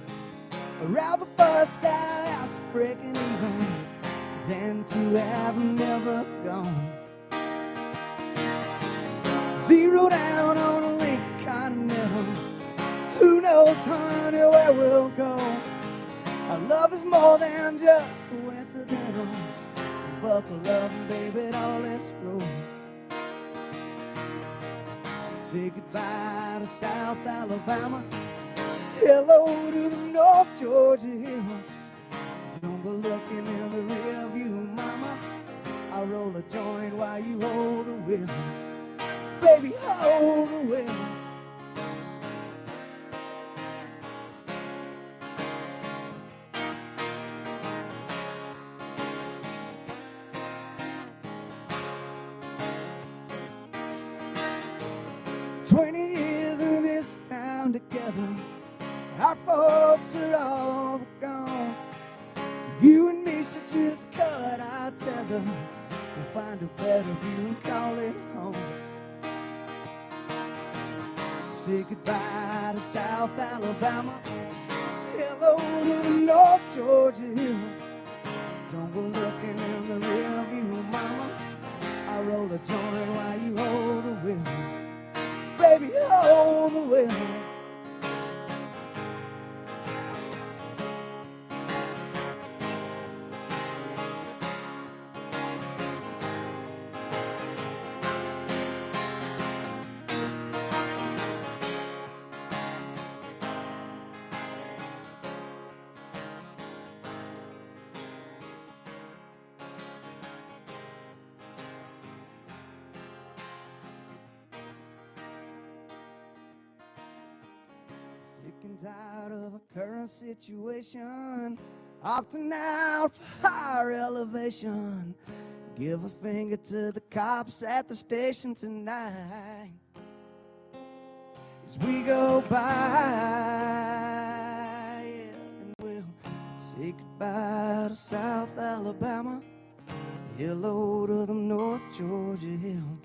Around the bus style house breaking even, than to have never gone. Zero down on a Lincoln Continental. Who knows, honey, where we'll go? Our love is more than just coincidental. Buckle up, baby, all let's roll. Say goodbye to South Alabama. Hello to the North Georgia hills. Don't go looking in the rear view, mama. I'll roll a joint while you hold the wheel. Baby, hold the wheel. 20 years in this town together. Our folks are all gone. So you and me should just cut our tether. We'll find a better view and call it home. Say goodbye to South Alabama. Hello to the North Georgia hills. Don't go looking in the rear view, mama. I'll roll a joint while you hold the wheel. Baby, hold the wheel. Sick and tired of a current situation, opting out for higher elevation. Give a finger to the cops at the station tonight as we go by, yeah, and we'll say goodbye to South Alabama. Hello to the North Georgia hills.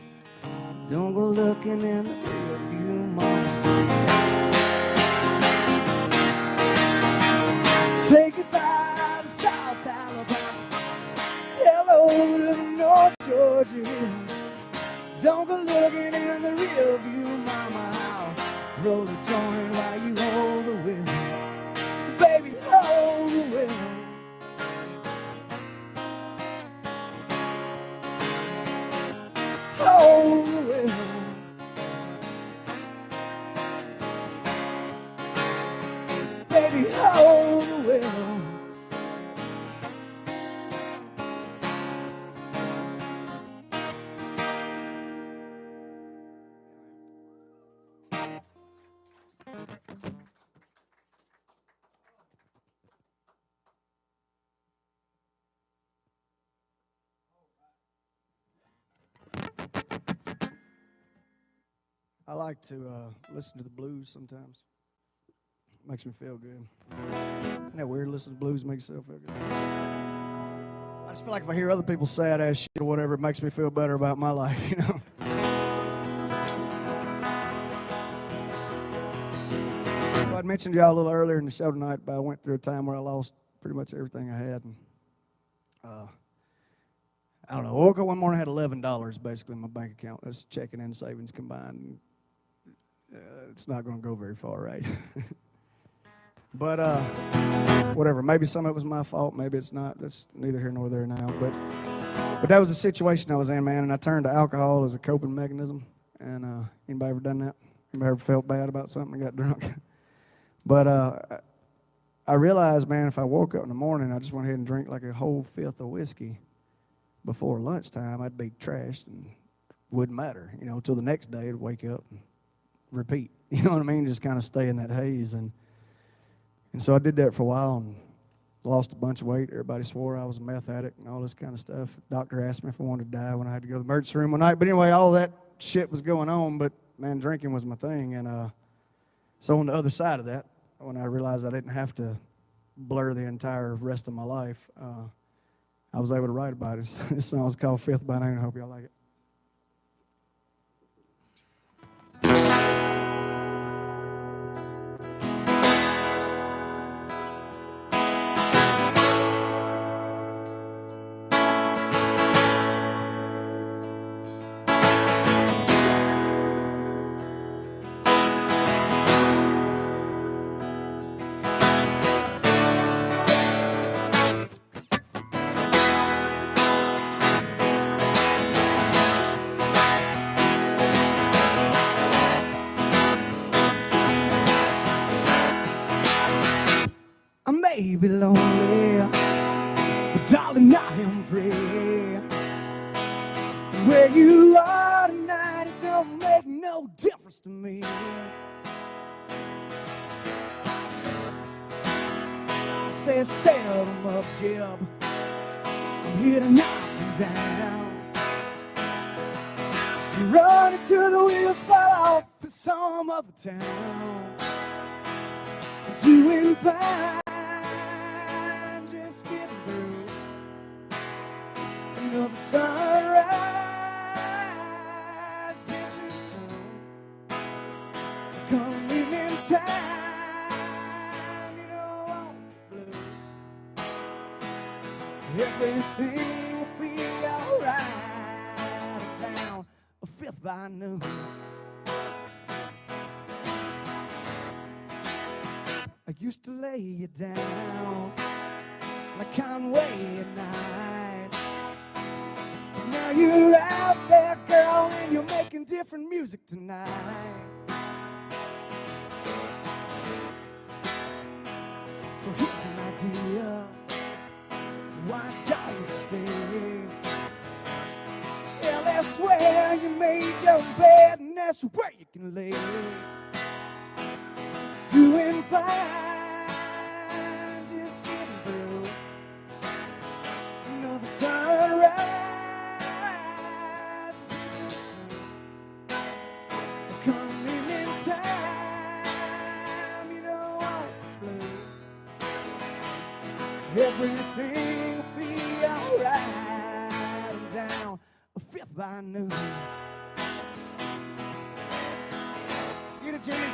Don't go looking in the rearview, mama. Say goodbye to South Alabama. Hello to the North Georgia hills. Don't go looking in the rear view, mama. I'll roll a joint while you hold the wheel. Baby, hold the wheel. Hold the wheel. Baby, hold the wheel. I like to listen to the blues sometimes. Makes me feel good. Isn't that weird? Listening to blues makes yourself feel good. I just feel like if I hear other people's sad ass shit or whatever, it makes me feel better about my life, you know? So I'd mentioned to y'all a little earlier in the show tonight, but I went through a time where I lost pretty much everything I had. And, I don't know. I woke up one morning, I had $11 basically in my bank account. That's checking and savings combined. It's not going to go very far, right? But whatever. Maybe some of it was my fault. Maybe it's not. That's neither here nor there now. But that was the situation I was in, man. And I turned to alcohol as a coping mechanism. And anybody ever done that? Anybody ever felt bad about something and got drunk? But I realized, man, if I woke up in the morning, I just went ahead and drank like a whole fifth of whiskey before lunchtime, I'd be trashed and wouldn't matter, you know, until the next day I'd wake up and repeat. You know what I mean? Just kind of stay in that haze. And so I did that for a while and lost a bunch of weight. Everybody swore I was a meth addict and all this kind of stuff. The doctor asked me if I wanted to die when I had to go to the emergency room one night. But anyway, all that shit was going on, but, man, drinking was my thing. And so on the other side of that, when I realized I didn't have to blur the entire rest of my life, I was able to write about it. This song is called Fifth by Noon. I hope y'all like it. be lonely, but darling, I am free. Where you are tonight, it don't make no difference to me. I say, sail them up, Jib. I'm here to knock them down. Run until the wheels fall off in some other town. I'm doing fine, just getting through. You know the sunrise into sun. Come evening time, you know I'm blue. Everything will be alright down a fifth by noon. I used to lay you down like Conway at night. Now you're out there, girl, and you're making different music tonight. So here's an idea. Why don't you stay? Yeah, that's where you made your bed, and that's where you can lay. Doing fine, just getting through. You know the sunrise is coming in time. You know I'm blue. Everything will be alright and down a fifth by noon. Get it, Jimmy.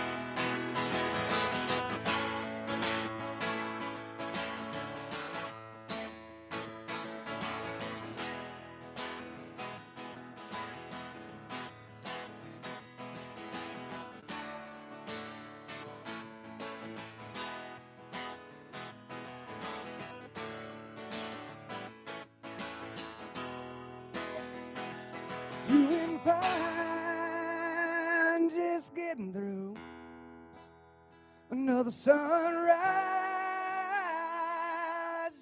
Doing fine, just getting through. Another sunrise,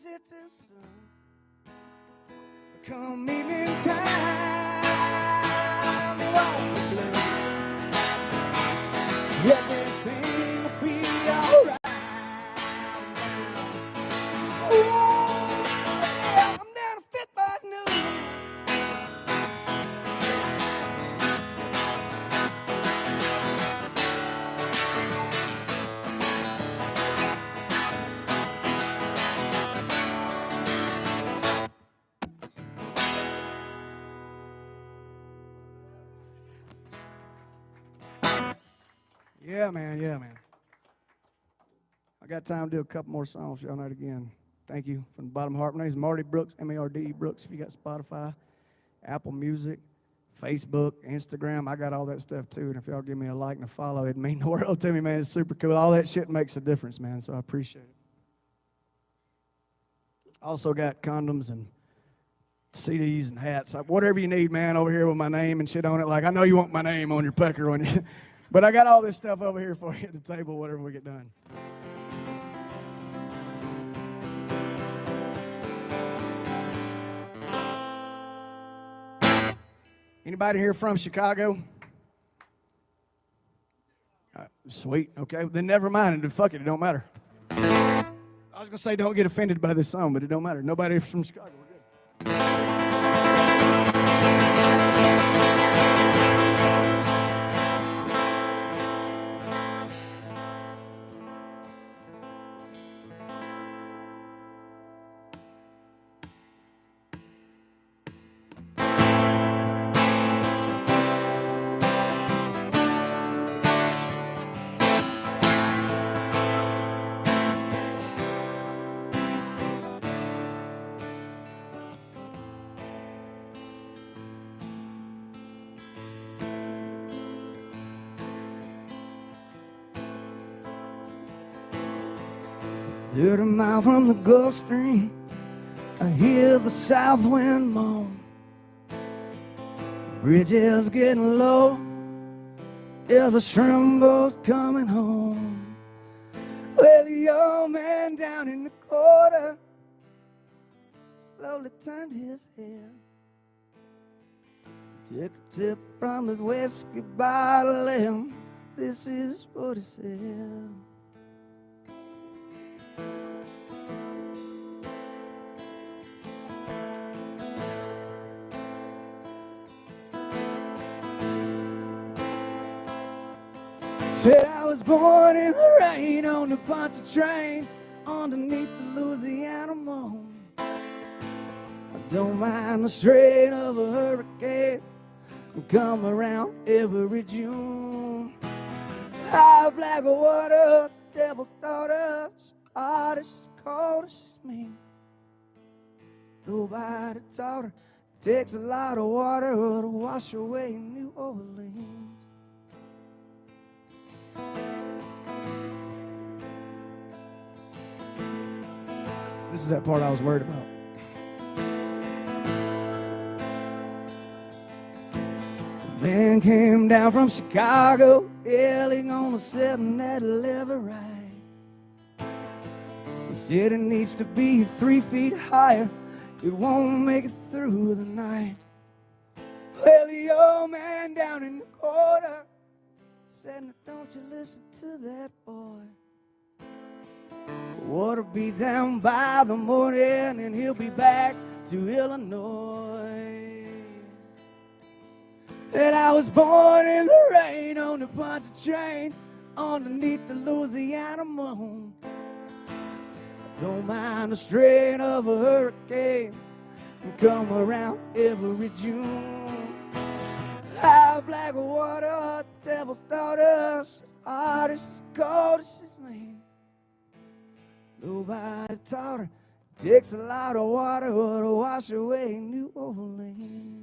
it's too soon. Come evening time, it won't be blue. Everything will be alright. Yeah, I'm down a fifth by noon. Yeah, man, yeah, man. I got time to do a couple more songs for y'all night again. Thank you from the bottom of my heart. My name is Marde Brooks, M-A-R-D-E Brooks. If you got Spotify, Apple Music, Facebook, Instagram, I got all that stuff too. And if y'all give me a like and a follow, it'd mean the world to me, man. It's super cool. All that shit makes a difference, man, so I appreciate it. Also got condoms and CDs and hats. Whatever you need, man, over here with my name and shit on it. Like, I know you want my name on your pecker on you. But I got all this stuff over here for you at the table, whatever we get done. Anybody here from Chicago? Sweet, okay. Then never mind. Fuck it, it don't matter. I was going to say don't get offended by this song, but it don't matter. Nobody from Chicago, we're good. Thirty mile from the Gulf Stream, I hear the south wind moan. Bridge is getting low, yeah, the shrimp boat's coming home. Well, the old man down in the corner slowly turned his head, took a sip from his whiskey bottle, and this is what he said. Said I was born in the rain on the Ponce train underneath the Louisiana moon. I don't mind the strain of a hurricane will come around every June. High black water, devil's daughter, she's hot as she's cold as she's mean. Nobody taught her, it takes a lot of water to wash away New Orleans. This is that part I was worried about. The man came down from Chicago, yelling on the 7 that lever ride. He said it needs to be 3 feet higher, it won't make it through the night. Well, the old man down in the corner said, don't you listen to that boy. Water be down by the morning and he'll be back to Illinois. And I was born in the rain on the Ponce train underneath the Louisiana moon. I don't mind the strain of a hurricane will come around every June. High black water, devil's daughter, she's hot as she's cold as she's mean. Nobody taught her, it takes a lot of water to wash away New Orleans.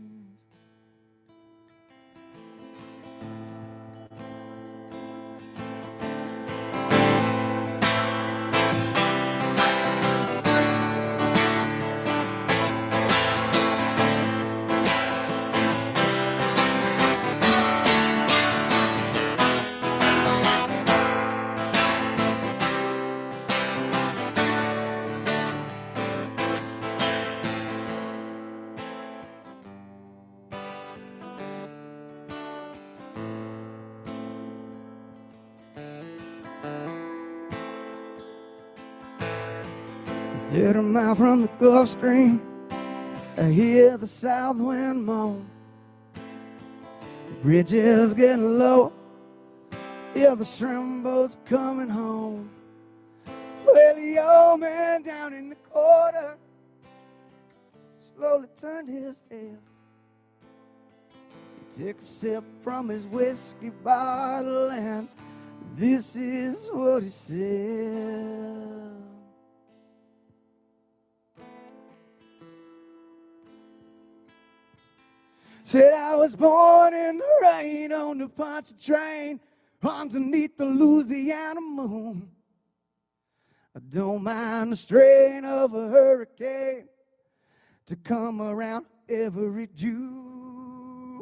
A 30 mile from the Gulf Stream, I hear the south wind moan. The bridge is getting low, yeah, the shrimp boat's coming home. Well, the old man down in the corner slowly turned his head. He took a sip from his whiskey bottle, and this is what he said. Said I was born in the rain on the Ponce train underneath the Louisiana moon. I don't mind the strain of a hurricane to come around every June.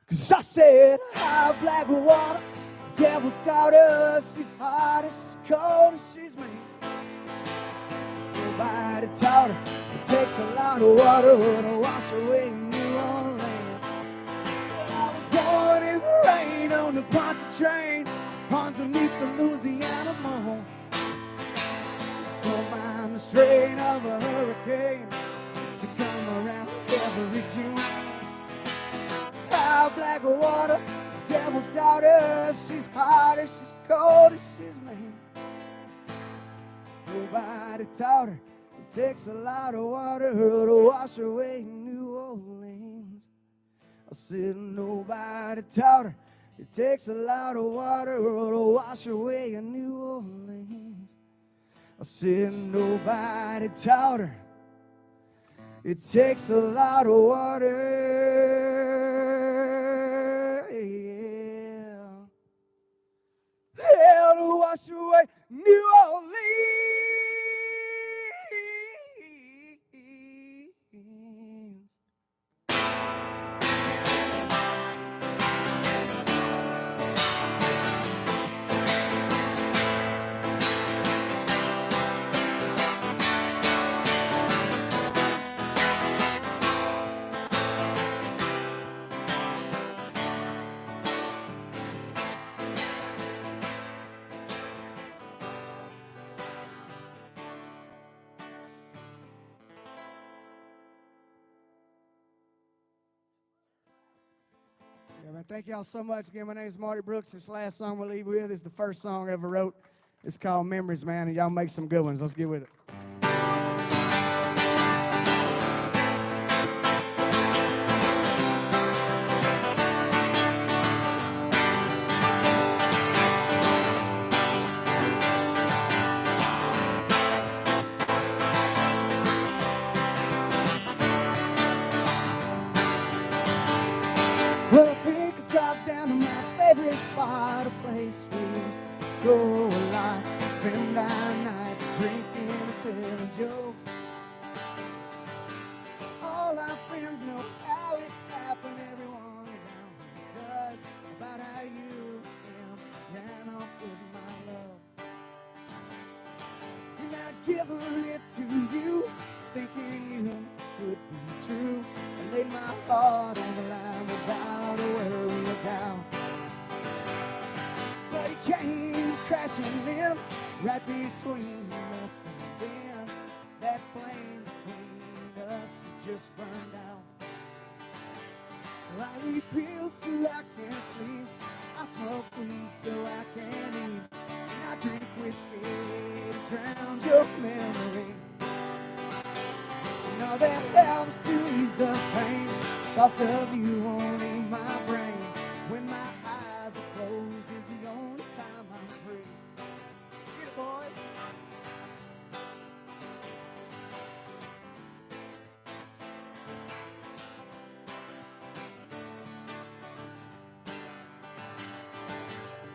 'Cause I said high black water, devil's daughter, she's hot and she's cold and she's mean. Nobody taught her, it takes a lot of water to wash away New Orleans. I was born in the rain on the Ponce train underneath the Louisiana moon. Don't mind the strain of a hurricane to come around every June. High black water, devil's daughter, she's hot and she's cold and she's mean. Nobody taught her, it takes a lot of water to wash away New Orleans. I said nobody taught her, it takes a lot of water to wash away New Orleans. I said nobody taught her, it takes a lot of water, yeah, hell, to wash away New Orleans. Thank y'all so much. Again, my name is Marty Brooks. This last song we'll leave with is the first song I ever wrote. It's called Memories, man, and y'all make some good ones. Let's get with it. Well, I think I'll drop down to my favorite spot, a place we used to go a lot, spend our nights drinking and telling jokes. All our friends know how it happened, everyone around me does, about how you and ran off with my love. And I'd given it to you, thinking you could be true, and laid my heart on the line without a worry or doubt. But it came crashing in right between us, and then that flame between us just burned out. So I eat pills so I can't sleep, I smoke weed so I can't eat, and I drink whiskey to drown your memory. You know that helps to ease the pain, thoughts of you won't in my brain. When my eyes are closed is the only time I'm free. Get it, boys.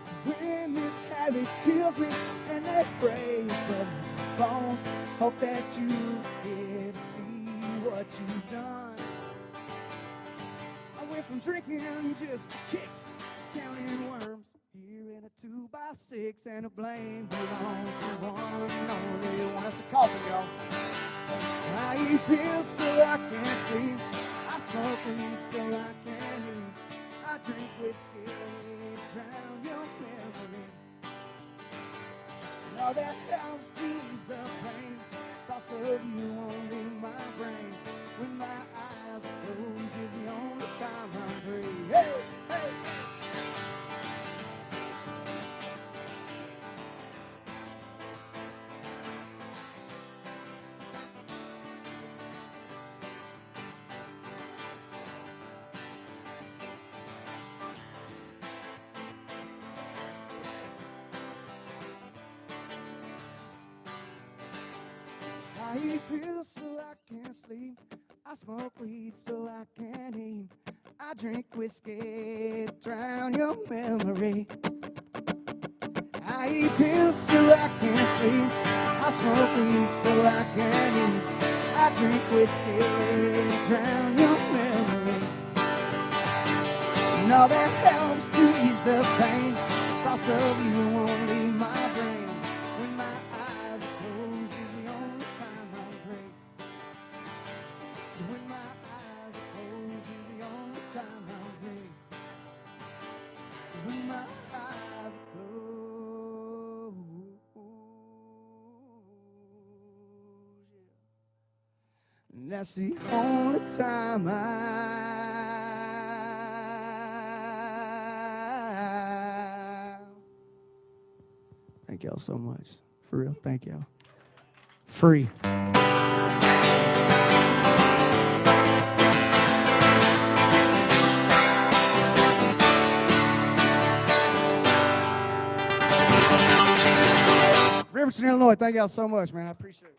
So when this habit kills me and that break of my bones, hope that you get to see what you've done. I went from drinking just for kicks, counting worms here in a 2x6, and the blame belongs to one and only one. That's a coffin, y'all. I eat pills so I can't sleep, I smoke weed so I can't eat, I drink whiskey to drown your memory. And all that helps to ease the pain, thoughts of you won't in my brain. When my eyes are closed is the only time I'm free. Hey, hey. I eat pills so I can't sleep, I smoke weed so I can't eat, I drink whiskey to drown your memory. I eat pills so I can't sleep, I smoke weed so I can't eat, I drink whiskey to drown your memory. And all that helps to ease the pain, thoughts of you won't leave my brain. When my eyes are closed is the only time I'm free. When my eyes are closed is the only time I'm free. When my eyes are closed, yeah. And that's the only time Thank y'all so much. For real, thank y'all. Free. Riverton, Illinois, thank y'all so much, man. I appreciate it.